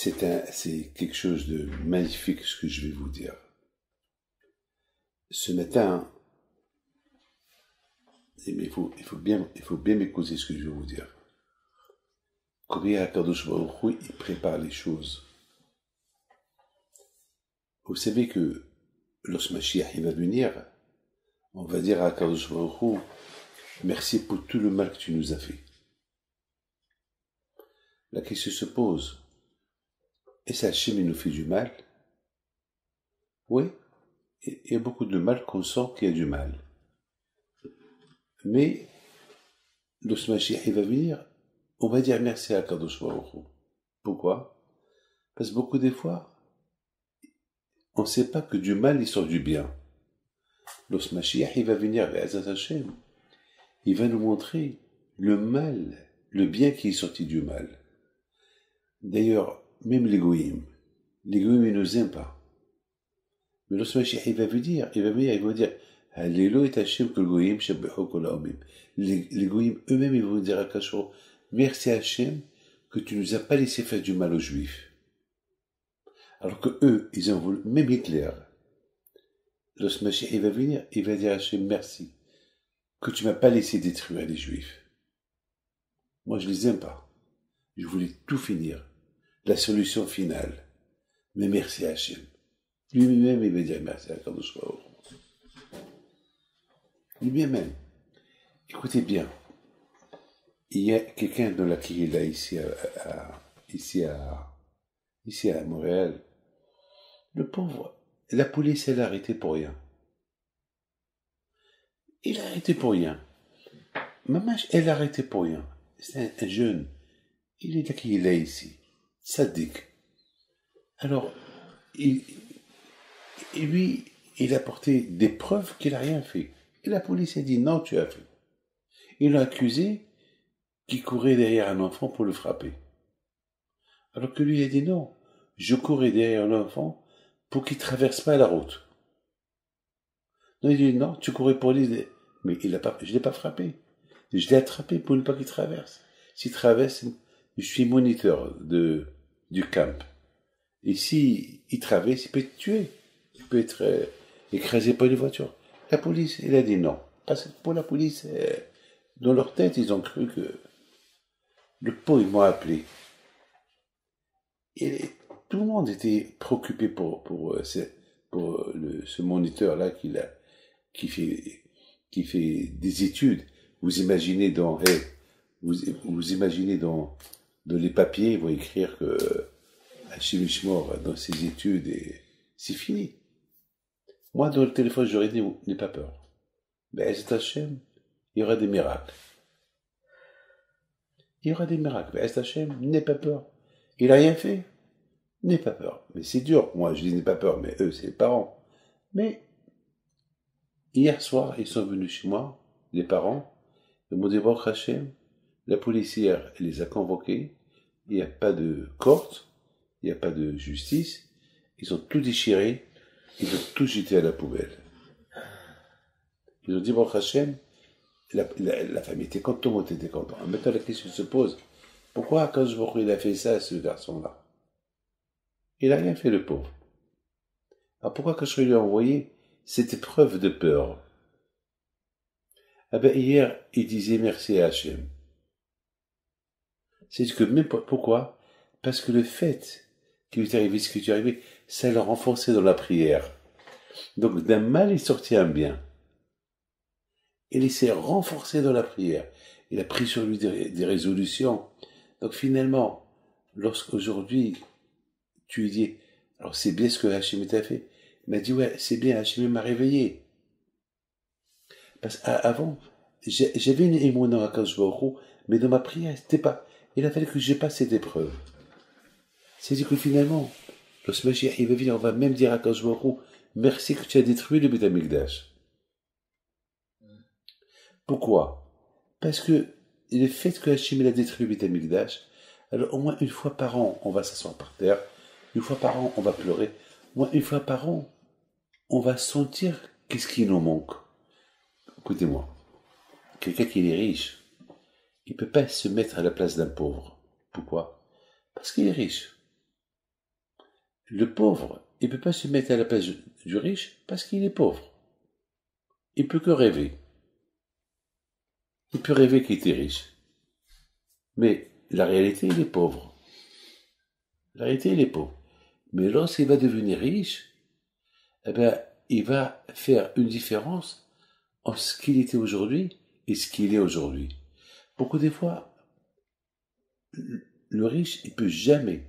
C'est quelque chose de magnifique ce que je vais vous dire. Ce matin, mais il faut bien m'écouter ce que je vais vous dire. Combien Akadosh Baruch Hu, il prépare les choses. Vous savez que lorsque Mashiach il va venir, on va dire à Akadosh Baruch Hu, merci pour tout le mal que tu nous as fait. La question se pose, est-ce Hachem il nous fait du mal? Oui, il y a beaucoup de mal qu'on sent qu'il y a du mal. Mais, lorsque Mashiach il va venir, on va dire merci à Akadosh Baruch Hu. Pourquoi? Parce que beaucoup des fois, on ne sait pas que du mal il sort du bien. Lorsque Mashiach il va venir vers Azaz Hashem, il va nous montrer le mal, le bien qui est sorti du mal. D'ailleurs, même les goïms ils ne nous aiment pas. Mais lorsque Mashiach il va venir, il va dire Allélo et Hashem que le goïm shabbehu kol haomim. Les goïms eux-mêmes ils vont dire à Kachor, merci Hashem que tu nous as pas laissé faire du mal aux Juifs. Alors que eux, ils ont voulu, même Hitler, lorsque Mashiach il va venir, il va dire à Hashem merci que tu m'as pas laissé détruire les Juifs. Moi je les aime pas. Je voulais tout finir. La solution finale. Mais merci à Hashem. Lui-même, il va dire merci à Kadosh Baruch Hu. Lui-même. Écoutez bien. Il y a quelqu'un dans la Kihila ici à Montréal. Le pauvre, la police, elle l'a arrêté pour rien. Il l'a arrêté pour rien. Maman, elle l'a arrêté pour rien. C'est un jeune. Il est là Kihila ici. Sadique. Alors, lui, il a porté des preuves qu'il n'a rien fait. Et la police a dit non, tu as fait. Il l'a accusé qu'il courait derrière un enfant pour le frapper. Alors que lui il a dit non, je courais derrière l'enfant pour qu'il traverse pas la route. Non, il dit non, tu courais pour lui. Mais je l'ai pas frappé. Je l'ai attrapé pour ne pas qu'il traverse. S'il traverse, je suis moniteur du camp. Et si il traverse, il peut être tué. Il peut être écrasé par une voiture. La police, elle a dit non. Parce que pour la police, dans leur tête, ils ont cru que le pauvre, ils m'ont appelé. Et tout le monde était préoccupé pour ce moniteur-là qui fait des études. Vous imaginez vous imaginez dans les papiers, ils vont écrire que Hachem Ishmor dans ses études et c'est fini. Moi, dans le téléphone, j'aurais dit, n'aie pas peur. Mais Ezet Hachem, il y aura des miracles. Il y aura des miracles. Mais Ezet Hachem, n'aie pas peur. Il n'a rien fait. N'aie pas peur. Mais c'est dur. Moi, je dis n'aie pas peur, mais eux, c'est les parents. Mais, hier soir, ils sont venus chez moi, les parents, ils m'ont dit, Baruch Hachem, la policière, elle les a convoqués, il n'y a pas de courte, il n'y a pas de justice, ils ont tout déchiré, ils ont tout jeté à la poubelle. Ils ont dit, Baruch Hachem, la famille était contente, tout le monde était content. Maintenant, la question se pose, pourquoi Akadosh Baruch Hu, il a fait ça à ce garçon-là? Il n'a rien fait, le pauvre. Alors pourquoi Akadosh Baruch Hu lui a envoyé cette épreuve de peur? Ah ben, hier, il disait merci à Hachem. C'est que même pourquoi? Parce que le fait qu'il est arrivé ce qui est arrivé, ça l'a renforcé dans la prière. Donc d'un mal est sorti un bien. Il s'est renforcé dans la prière. Il a pris sur lui des résolutions. Donc finalement, lorsqu'aujourd'hui, tu lui dis, alors c'est bien ce que Hachem t'a fait. Il m'a dit, ouais, c'est bien, Hachem m'a réveillé. Parce qu'avant, j'avais une émotion à Akadosh Baruch Hu, mais dans ma prière, c'était pas. Il a fallu que j'ai pas cette épreuve. C'est-à-dire que finalement, lorsque Mashiach il va venir, on va même dire à Akadosh Baruch Hu, merci que tu as détruit le Beit HaMikdash. Pourquoi? Parce que le fait que Hachem a détruit le Beit HaMikdash, alors au moins une fois par an, on va s'asseoir par terre, une fois par an, on va pleurer, au moins une fois par an, on va sentir qu'est-ce qui nous manque. Écoutez-moi, quelqu'un qui est riche, il ne peut pas se mettre à la place d'un pauvre. Pourquoi? Parce qu'il est riche. Le pauvre, il ne peut pas se mettre à la place du riche parce qu'il est pauvre. Il peut que rêver. Il peut rêver qu'il était riche. Mais la réalité, il est pauvre. La réalité, il est pauvre. Mais lorsqu'il va devenir riche, eh ben, il va faire une différence entre ce qu'il était aujourd'hui et ce qu'il est aujourd'hui. Beaucoup des fois, le riche, il peut jamais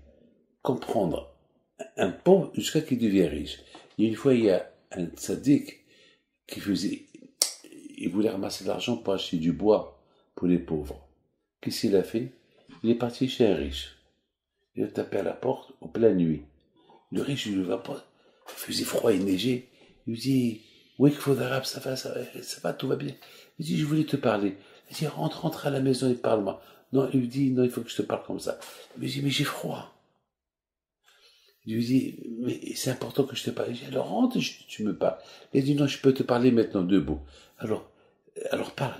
comprendre un pauvre jusqu'à qu'il devienne riche. Et une fois, il y a un tzaddik il voulait ramasser de l'argent pour acheter du bois pour les pauvres. Qu'est-ce qu'il a fait? Il est parti chez un riche. Il a tapé à la porte en pleine nuit. Le riche, il ne va pas. Il faisait froid, il neigeait. Il lui dit, oui, Arabe, ça va, tout va bien. Il dit, je voulais te parler. Il dit, rentre à la maison et parle-moi. Non, il lui dit, non, il faut que je te parle comme ça. Il lui dit, mais j'ai froid. Il lui dit, mais c'est important que je te parle. Il dit, alors rentre, tu me parles. Il dit, non, je peux te parler maintenant debout. Alors parle.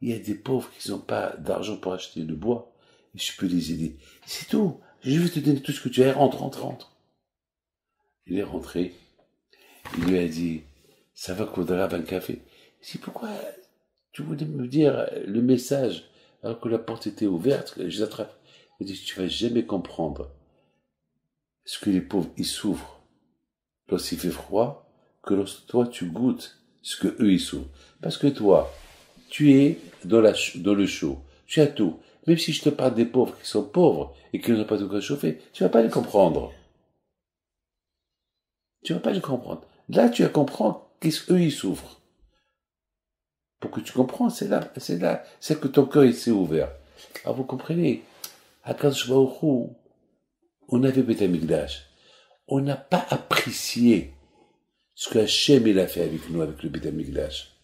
Il y a des pauvres qui n'ont pas d'argent pour acheter le bois. Et je peux les aider. C'est tout. Je vais te donner tout ce que tu as. Rentre. Il est rentré. Il lui a dit, ça va qu'Audra un café. Il dit, pourquoi tu voulais me dire le message alors que la porte était ouverte? Je l'attrape. Il dit, tu vas jamais comprendre ce que les pauvres, ils souffrent lorsqu'il fait froid, que lorsque toi, tu goûtes ce que eux, ils souffrent. Parce que toi, tu es dans le chaud. Tu as tout. Même si je te parle des pauvres qui sont pauvres et qui n'ont pas de quoi chauffer, tu vas pas les comprendre. Tu vas pas les comprendre. Là, tu vas comprendre qu'est-ce qu'eux, ils souffrent. Pour que tu comprends, c'est que ton cœur, il s'est ouvert. Alors, vous comprenez, à Kadosh Baruch Hu, on avait Beth Amikdash. On n'a pas apprécié ce que Hachem, il a fait avec nous, avec le Beth Amikdash.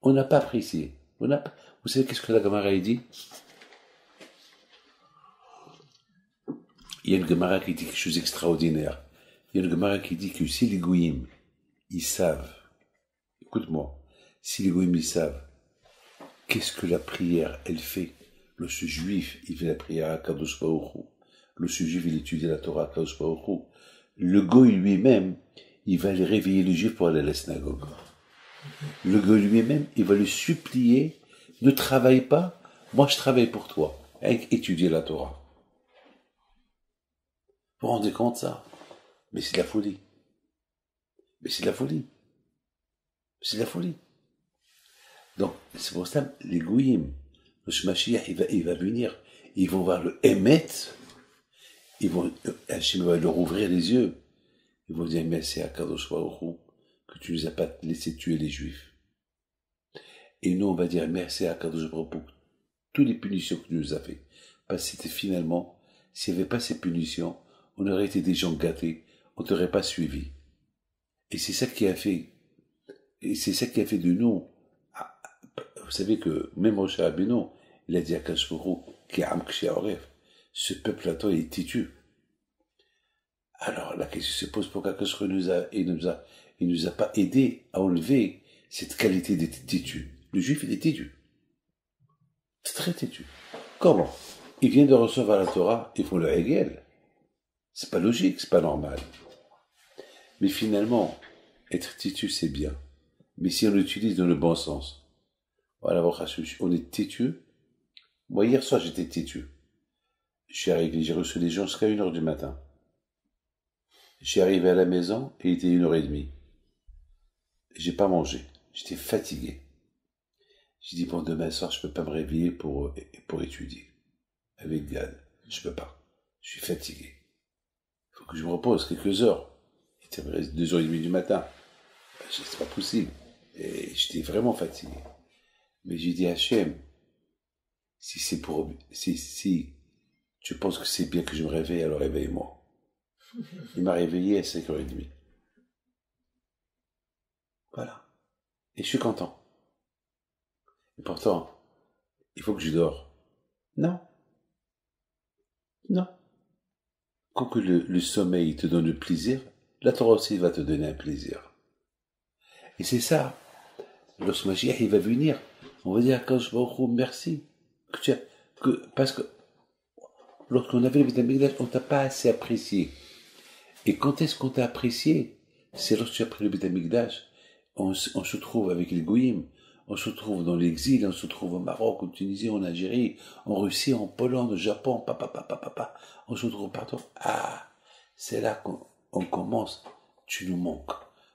On n'a pas apprécié. Vous savez qu'est-ce que la Gemara dit? Il y a une Gemara qui dit quelque chose d'extraordinaire. Il y a une Gemara qui dit que si les Goïms, ils savent, écoute-moi, si les Goïms, ils savent, qu'est-ce que la prière, elle fait? Le juif, il fait la prière à Kadosh Baruch Hu. Le juif, il étudie la Torah à Kadosh Baruch Hu. Le Goï lui-même, il va aller réveiller le juif pour aller à la synagogue. Le Goï lui-même, il va lui supplier, ne travaille pas, moi je travaille pour toi, avec étudier la Torah. Vous vous rendez compte de ça? Mais c'est de la folie. C'est de la folie. Donc, c'est pour ça, les Goïm, le Shmashiach, il va venir, ils vont voir le Emet, Hachem va leur ouvrir les yeux, ils vont dire, merci à Kadosh Baruch Hu, que tu nous as pas laissé tuer les Juifs. Et nous, on va dire, merci à Kadosh Baruch Hu, toutes les punitions que tu nous as fait. Parce que c'était finalement, s'il n'y avait pas ces punitions, on aurait été des gens gâtés, on ne t'aurait pas suivi. Et c'est ça qui a fait de nous. Vous savez que même Moshe Rabbeinu, il a dit à Kadosh Baruch Hu, qui a Amkshi Oref, ce peuple-là, il est têtu. Alors la question se pose, pourquoi Kadosh Baruch Hu il nous a pas aidé à enlever cette qualité d'être têtu. Le juif, il est têtu. C'est très têtu. Comment? Il vient de recevoir la Torah, il faut le Hegel. C'est pas logique, c'est pas normal. Mais finalement, être têtu, c'est bien. Mais si on l'utilise dans le bon sens. Voilà, on est têtu. Moi, hier soir, j'étais têtu. Je suis arrivé, j'ai reçu les gens jusqu'à 1h du matin. Je suis arrivé à la maison, et il était 1h30. J'ai pas mangé. J'étais fatigué. J'ai dit, bon, demain soir, je peux pas me réveiller pour étudier. Avec Gad. Je peux pas. Je suis fatigué. Il faut que je me repose quelques heures. Il était 2h30 du matin. C'est pas possible. Et j'étais vraiment fatigué. Mais j'ai dit à Hachem, si tu penses que c'est bien que je me réveille, alors réveille-moi. Il m'a réveillé à 5h30. Voilà. Et je suis content. Et pourtant, il faut que je dors. Non. Quand que le sommeil te donne le plaisir, la Torah aussi va te donner un plaisir. Et c'est ça. Lorsque Mashiach, il va venir, on va dire à Kadosh Baruch Hu, merci. Parce que lorsqu'on avait le Beth Amikdash, on t'a pas assez apprécié. Et quand est-ce qu'on t'a apprécié? C'est lorsque tu as pris le Beth Amikdash. On se trouve avec les Goïms, on se trouve dans l'exil, on se trouve au Maroc, en Tunisie, en Algérie, en Russie, en Pologne, au Japon, on se trouve partout. Ah, c'est là qu'on commence. Tu nous manques.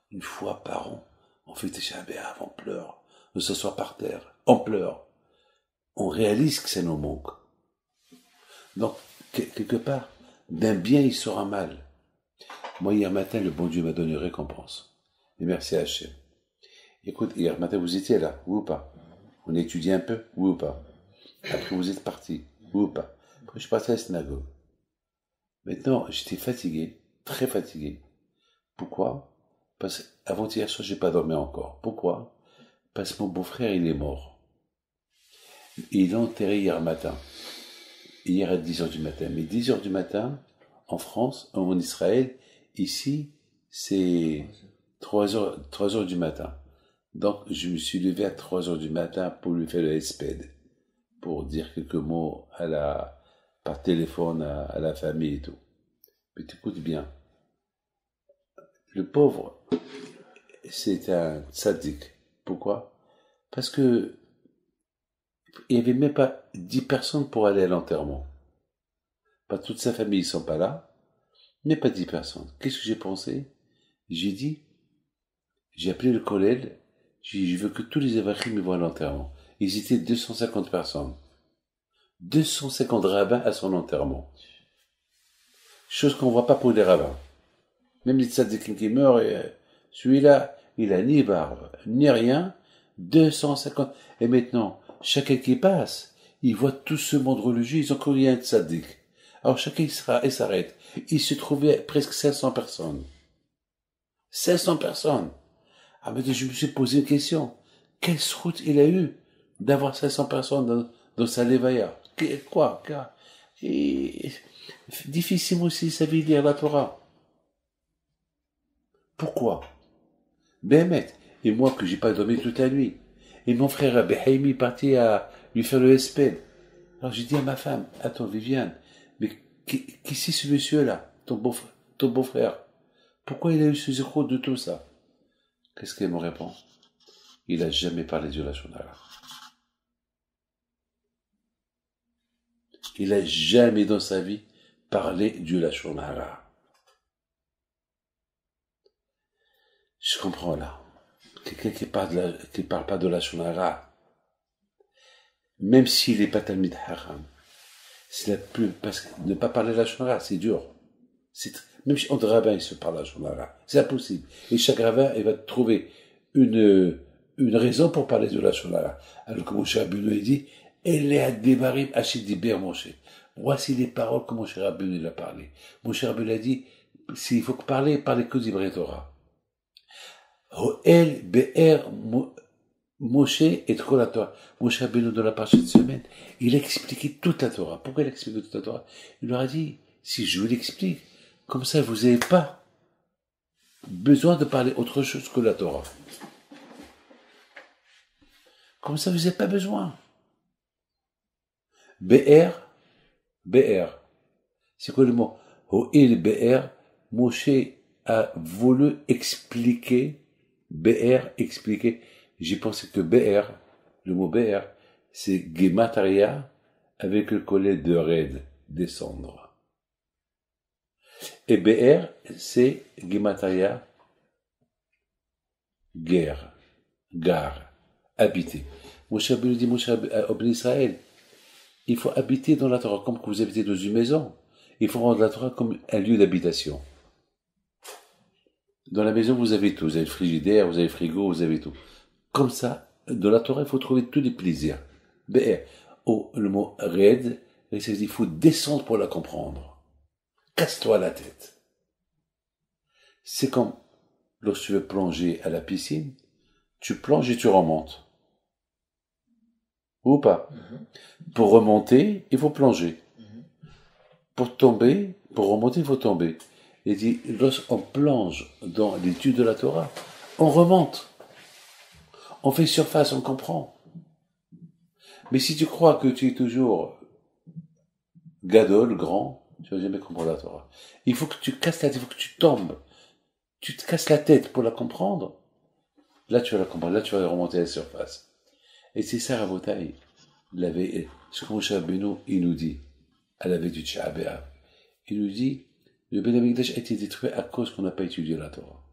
Une fois par an, on fait tes Shabbat, on pleure, on s'assoit par terre, on pleure. On réalise que ça nous manque. Donc, quelque part, d'un bien, il sort un mal. Moi, hier matin, le bon Dieu m'a donné une récompense. Et merci à Hachem. Écoute, hier matin, vous étiez là, oui ou pas? On a étudié un peu, oui ou pas? Après, vous êtes partis, oui ou pas? Après, je suis parti à la synagogue. Maintenant, j'étais fatigué, très fatigué. Pourquoi? Parce qu'avant-hier soir, j'ai pas dormi encore. Pourquoi? Parce que mon beau-frère, il est mort. Il l'a enterré hier matin. Hier à 10h du matin. Mais 10h du matin, en France, en Israël, ici, c'est 3h du matin. Donc, je me suis levé à 3h du matin pour lui faire le hesped, pour dire quelques mots par téléphone à la famille et tout. Mais t'écoutes bien. Le pauvre, c'est un tzaddik. Pourquoi? Parce que il n'y avait même pas 10 personnes pour aller à l'enterrement. Pas toute sa famille, ils sont pas là. Mais pas 10 personnes. Qu'est-ce que j'ai pensé? J'ai dit, j'ai appelé le collègue, j'ai dit, je veux que tous les évachim me voient à l'enterrement. Ils étaient 250 personnes. 250 rabbins à son enterrement. Chose qu'on voit pas pour les rabbins. Même les tzadikim qui meurent, celui-là, il a ni barbe, ni rien. 250. Et maintenant, chacun qui passe, il voit tout ce monde religieux, ils ont cru qu'il y a un tzaddik. Alors chacun il s'arrête. Il se trouvait presque 500 personnes. 500 personnes. Ah, mais je me suis posé une question. Quelle route il a eu d'avoir 500 personnes dans sa levaya? Quoi? Et difficile aussi sa vie de lire la Torah. Pourquoi? Bémet. Et moi que j'ai pas dormi toute la nuit. Et mon frère Abéhaïmi parti à lui faire le hesped. Alors j'ai dit à ma femme, attends Viviane, mais qui c'est ce monsieur-là, ton beau-frère? Pourquoi il a eu ce zéro de tout ça? Qu'est-ce qu'elle me répond? Il a jamais parlé du Lachon Hara. Il a jamais dans sa vie parlé du Lachon Hara. Je comprends là. Quelqu'un qui parle pas de Lachon Hara, même s'il n'est pas Talmid Haram, c'est la plus, parce que ne pas parler de Lachon Hara, c'est dur. Même si entre rabbins, ils se parlent Lachon Hara. C'est impossible. Et chaque rabbin, il va trouver une raison pour parler de Lachon Hara. Alors que Moshe Rabbeinu a dit, Elea Devarim Hashid Diber Moshe. Voici les paroles que Moshe Rabbeinu a parlé. Moshe Rabbeinu a dit, s'il faut parler que d'Ibré Torah. Ho'el Be'er Moshe et Kol la Torah. Moshe Rabbeinu dans la partie de semaine, il a expliqué toute la Torah. Pourquoi il a expliqué toute la Torah? Il leur a dit, si je vous l'explique, comme ça vous n'avez pas besoin de parler autre chose que la Torah. Comme ça vous n'avez pas besoin. Be'er. C'est quoi le mot? Ho'il Be'er. Moshe a voulu expliquer. Be'er, expliquer. J'ai pensé que Be'er, le mot Be'er, c'est Gemataria avec le collet de Red, descendre. Et Be'er, c'est Gemataria, guerre, gare, habiter. Moshe Rabbeinu dit, Moshe Rabbeinu Israël, il faut habiter dans la Torah comme que vous habitez dans une maison. Il faut rendre la Torah comme un lieu d'habitation. Dans la maison, vous avez tout. Vous avez le frigidaire, vous avez le frigo, vous avez tout. Comme ça, dans la Torah, il faut trouver tous les plaisirs. Le mot red, il faut descendre pour la comprendre. Casse-toi la tête. C'est comme lorsque tu veux plonger à la piscine, tu plonges et tu remontes. Ou pas? Pour remonter, il faut plonger. Pour remonter, il faut tomber. Il dit, lorsqu'on plonge dans l'étude de la Torah, on remonte. On fait surface, on comprend. Mais si tu crois que tu es toujours gadol, grand, tu vas jamais comprendre la Torah. Il faut que tu casses la tête, il faut que tu tombes. Tu te casses la tête pour la comprendre. Là, tu vas la comprendre. Là, tu vas remonter à la surface. Et c'est ça, Rabotai. Ce que Moshe Rabbeinu, il nous dit, à la veille du Tisha B'Av. Il nous dit, le Beth Amikdash a été détruit à cause qu'on n'a pas étudié la Torah.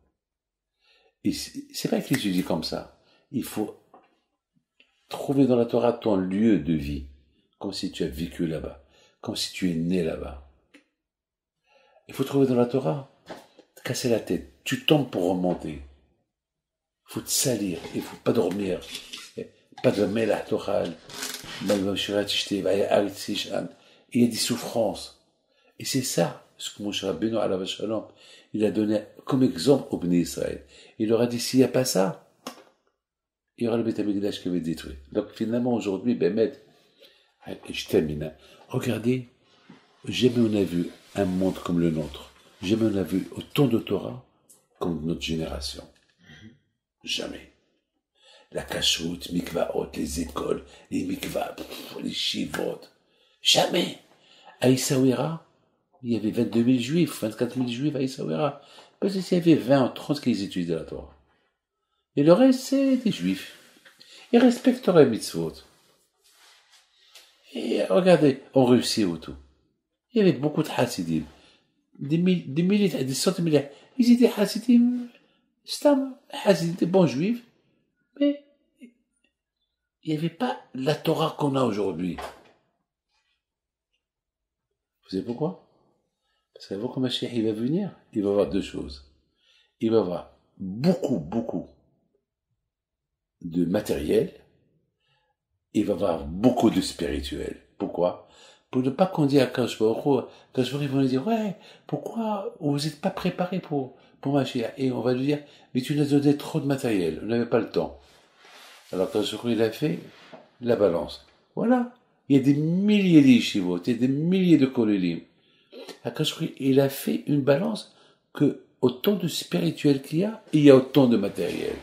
Et c'est pas qu'il étudie comme ça. Il faut trouver dans la Torah ton lieu de vie, comme si tu as vécu là-bas, comme si tu es né là-bas. Il faut trouver dans la Torah, te casser la tête, tu tombes pour remonter. Il faut te salir, il ne faut pas dormir, pas de melach tochal, il y a des souffrances. Et c'est ça, ce que Moshe Rabbeinu alav shalom, il a donné comme exemple au Bnei Israël. Il leur a dit, s'il n'y a pas ça, il y aura le Beth Amikdash qui va être détruit. Donc finalement, aujourd'hui, et je termine, regardez, jamais on a vu un monde comme le nôtre. Jamais on a vu autant de Torah comme notre génération. Jamais. La cachoute, mikvaot, les écoles, les mikvah, les shivot. Jamais. À Essaouira, il y avait 22 000 juifs, 24 000 juifs à Essaouira. Peut-être qu'il y avait 20 ou 30 qui étudiaient la Torah. Et le reste, c'est des juifs. Ils respecteraient les mitzvot. Et regardez, on réussit au tout. Il y avait beaucoup de chassidim. Des milliers, des centaines de milliers. Ils étaient chassidim, chassidim, des bons juifs. Mais il n'y avait pas la Torah qu'on a aujourd'hui. Vous savez pourquoi? Parce qu'avant que Mashiach il va venir, il va avoir deux choses. Il va avoir beaucoup de matériel. Il va avoir beaucoup de spirituel. Pourquoi? Pour ne pas qu'on dise à Kadosh Baruch Hu, Kadosh Baruch Hu va nous dire, ouais, pourquoi vous n'êtes pas préparé pour Mashiach? Et on va lui dire, mais tu nous as donné trop de matériel, on n'avait pas le temps. Alors Kadosh Baruch Hu, il a fait la balance. Voilà. Il y a des milliers d'yeshivot, il y a des milliers de kolélim. Kadosh Baruch Hu, il a fait une balance que autant de spirituel qu'il y a, il y a autant de matériel.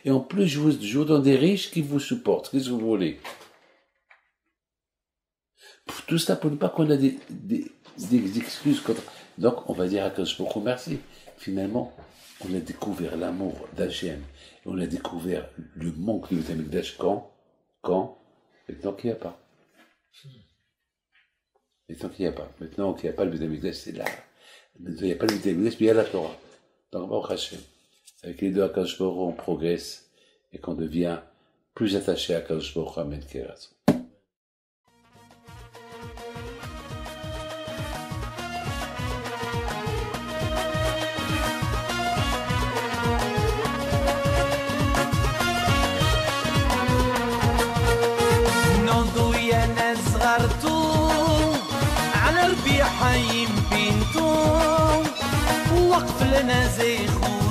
Et en plus, je vous donne des riches qui vous supportent. Qu'est-ce que vous voulez? Pour tout ça, pour ne pas qu'on a des excuses contre. Donc, on va dire à Kadosh Baruch Hu merci. Finalement, on a découvert l'amour d'Hachem. Et on a découvert le manque de Beth Amikdash quand? Maintenant qu'il n'y a pas. Maintenant qu'il n'y a pas. Maintenant qu'il n'y a pas le Beth Amikdash, c'est là. Maintenant, il n'y a pas le Beth Amikdash, mais il y a la Torah. Donc, Baruch Hashem. Avec les deux à Kadosh Baruch Hu, on progresse et qu'on devient plus attaché à Kadosh Baruch Hu. Amen. على ربيع حيم بنتو وقف لنا زي خو